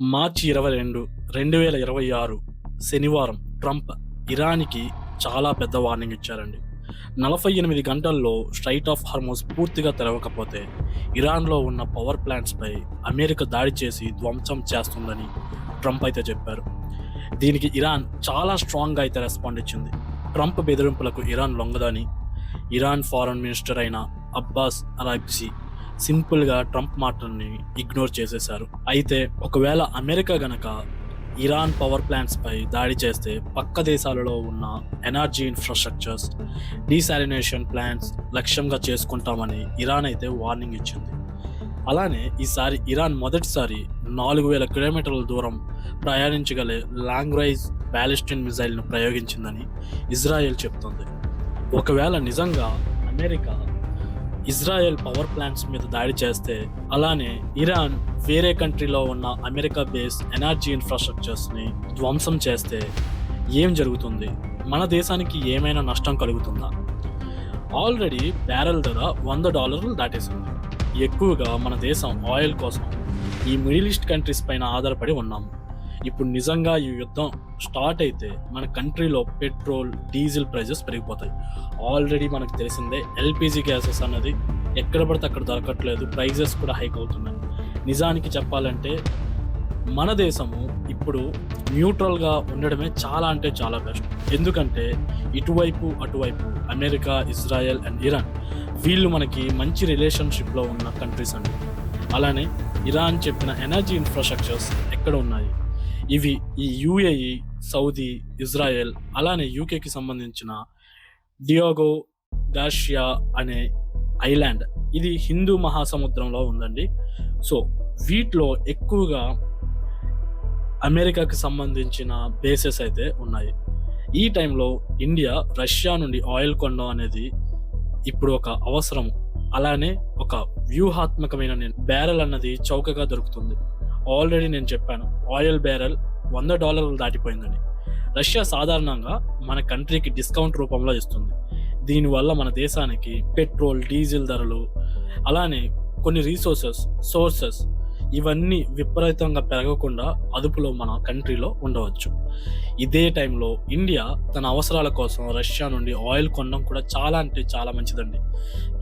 మార్చి 22, 2026 శనివారం ట్రంప్ ఇరాన్‌కి చాలా పెద్ద వార్నింగ్ ఇచ్చారండి. 48 గంటల్లో స్ట్రెయిట్ ఆఫ్ హార్మోజ్ పూర్తిగా తెరవకపోతే ఇరాన్‌లో ఉన్న పవర్ ప్లాంట్స్‌పై అమెరికా దాడి చేసి ధ్వంసం చేస్తుందని ట్రంప్ అయితే చెప్పారు. దీనికి ఇరాన్ చాలా స్ట్రాంగ్‌గా అయితే రెస్పాండ్ ఇచ్చింది. ట్రంప్ బెదిరింపులకు ఇరాన్ లొంగదని ఇరాన్ ఫారెన్ మినిస్టర్ అయిన అబ్బాస్ అరాగ్చి సింపుల్‌గా ట్రంప్ మాటల్ని ఇగ్నోర్ చేసేశారు. అయితే ఒకవేళ అమెరికా గనక ఇరాన్ పవర్ ప్లాంట్స్‌పై దాడి చేస్తే పక్క దేశాలలో ఉన్న ఎనర్జీ ఇన్‌ఫ్రాస్ట్రక్చర్స్, డీసాలినేషన్ ప్లాంట్స్ లక్ష్యంగా చేసుకుంటామని ఇరాన్ అయితే వార్నింగ్ ఇచ్చింది. అలానే ఈసారి ఇరాన్ మొదటిసారి 4000 కిలోమీటర్ల దూరం ప్రయాణించగల లాంగ్ రేంజ్ బాలిస్టిక్ మిసైల్‌ను ప్రయోగించిందని ఇజ్రాయెల్ చెప్తోంది. ఒకవేళ నిజంగా అమెరికా ఇజ్రాయెల్ పవర్ ప్లాంట్స్ మీద దాడి చేస్తే, అలానే ఇరాన్ వేరే కంట్రీలో ఉన్న అమెరికా బేస్ ఎనర్జీ ఇన్‌ఫ్రాస్ట్రక్చర్స్‌ని ధ్వంసం చేస్తే ఏం జరుగుతుంది? మన దేశానికి ఏమైనా నష్టం కలుగుతుందా? ఆల్రెడీ బ్యారెల్ ధర $100 దాటేసింది. ఎక్కువగా మన దేశం ఆయిల్ కోసం ఈ మిడిల్ ఈస్ట్ కంట్రీస్ పైన ఆధారపడి ఉన్నాము. ఇప్పుడు నిజంగా ఈ యుద్ధం స్టార్ట్ అయితే మన కంట్రీలో పెట్రోల్, డీజిల్ ప్రైజెస్ పెరిగిపోతాయి. ఆల్రెడీ మనకు తెలిసిందే ఎల్‌పీజీ గ్యాసెస్ అన్నది ఎక్కడ పడితే అక్కడ దొరకట్లేదు. ప్రైజెస్ కూడా హైక్ అవుతున్నాయి. నిజానికి చెప్పాలంటే మన దేశము ఇప్పుడు న్యూట్రల్‌గా ఉండడమే చాలా అంటే చాలా బెస్ట్. ఎందుకంటే ఇటువైపు, అటువైపు అమెరికా, ఇజ్రాయెల్ అండ్ ఇరాన్ వీళ్ళు మనకి మంచి రిలేషన్‌షిప్‌లో ఉన్న కంట్రీస్ అండి. అలానే ఇరాన్ చెప్పిన ఎనర్జీ ఇన్‌ఫ్రాస్ట్రక్చర్స్ ఎక్కడ ఉన్నాయి? ఇవి ఈ యూఏఈ, సౌదీ, ఇజ్రాయెల్ అలానే యూకేకి సంబంధించిన డియాగో గార్షియా అనే ఐలాండ్, ఇది హిందూ మహాసముద్రంలో ఉందండి. సో వీటిలో ఎక్కువగా అమెరికాకి సంబంధించిన బేసెస్ అయితే ఉన్నాయి. ఈ టైంలో ఇండియా రష్యా నుండి ఆయిల్ కొనడం అనేది ఇప్పుడు ఒక అవసరం. అలానే ఒక వ్యూహాత్మకమైన బ్యారెల్ అన్నది చౌకగా దొరుకుతుంది. ఆల్రెడీ నేను చెప్పాను, ఆయిల్ బ్యారెల్ $100 దాటిపోయిందని. రష్యా సాధారణంగా మన కంట్రీకి డిస్కౌంట్ రూపంలో ఇస్తుంది. దీనివల్ల మన దేశానికి పెట్రోల్, డీజిల్ ధరలు అలానే కొన్ని సోర్సెస్ ఇవన్నీ విపరీతంగా పెరగకుండా అదుపులో మన కంట్రీలో ఉండవచ్చు. ఇదే టైంలో ఇండియా తన అవసరాల కోసం రష్యా నుండి ఆయిల్ కొనడం కూడా చాలా అంటే చాలా మంచిదండి.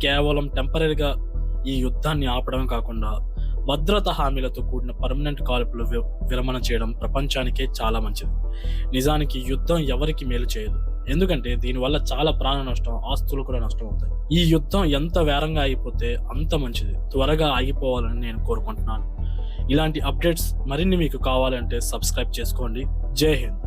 కేవలం టెంపరరీగా ఈ యుద్ధాన్ని ఆపడం కాకుండా భద్రతా హామీలతో కూడిన పర్మనెంట్ కాల్పులు విరమణ చేయడం ప్రపంచానికే చాలా మంచిది. నిజానికి యుద్ధం ఎవరికి మేలు చేయదు. ఎందుకంటే దీనివల్ల చాలా ప్రాణ నష్టం, ఆస్తులు కూడా నష్టం అవుతాయి. ఈ యుద్ధం ఎంత వేగంగా అయిపోతే అంత మంచిది. త్వరగా ఆగిపోవాలని నేను కోరుకుంటున్నాను. ఇలాంటి అప్డేట్స్ మరిన్ని మీకు కావాలంటే సబ్స్క్రైబ్ చేసుకోండి. జై హింద్.